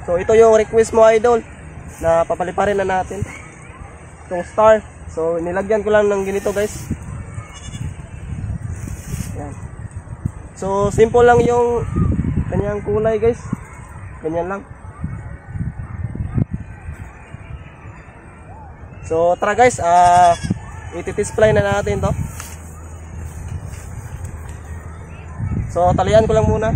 So ito yung request mo, idol, na papaliparin na natin itong star. So nilagyan ko lang ng ganito, guys. Yan. So simple lang yung kanyang kulay, guys. Ganyan lang. So tara, guys, iti-display na natin to. So talian ko lang muna.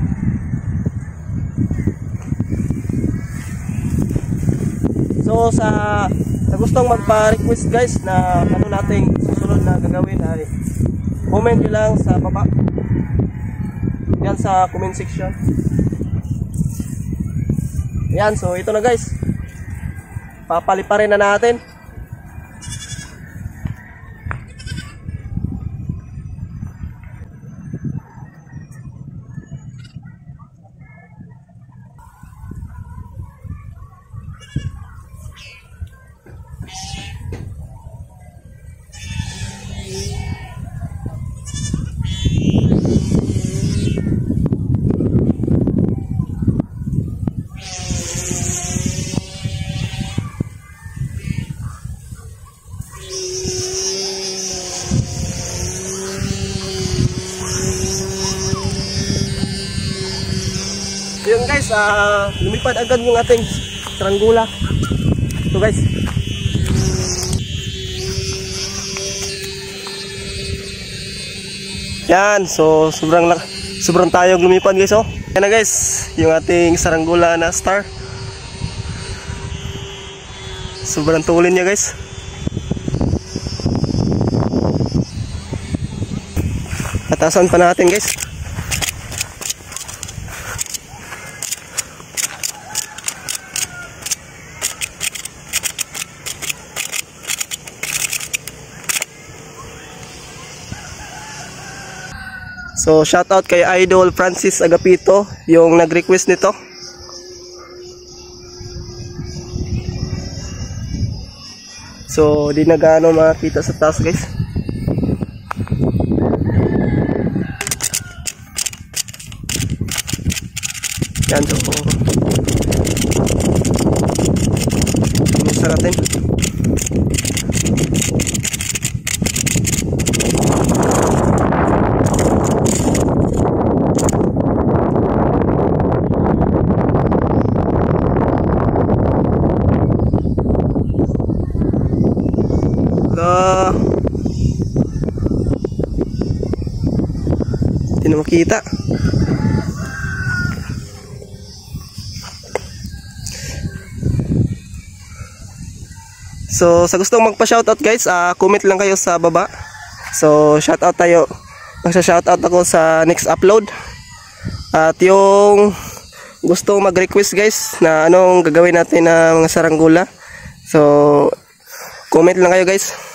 So sa gustong magpa-request, guys, na ano nating susunod na gagawin, ay comment nyo lang sa baba. Yan sa comment section. Yan, so ito na, guys. Papaliparin na natin. Yun, guys, lumipad agad yung ating saranggula. Ito, guys. Yan, so sobrang tayong lumipad, guys, oh. Yan na, guys, yung ating saranggula na star. Sobrang tulin niya, guys. Atasan pa natin, guys. So shoutout kay Idol Francis Agapito, yung nag-request nito. So di na gaano makita sa taas, guys. Yan, so isa natin. Hindi na makita. So sa gustong magpa-shoutout, guys, comment lang kayo sa baba. So shoutout tayo. Magsa-shoutout ako sa next upload. At yung gustong mag-request, guys, na anong gagawin natin na mga saranggula, so comment lang kayo, guys.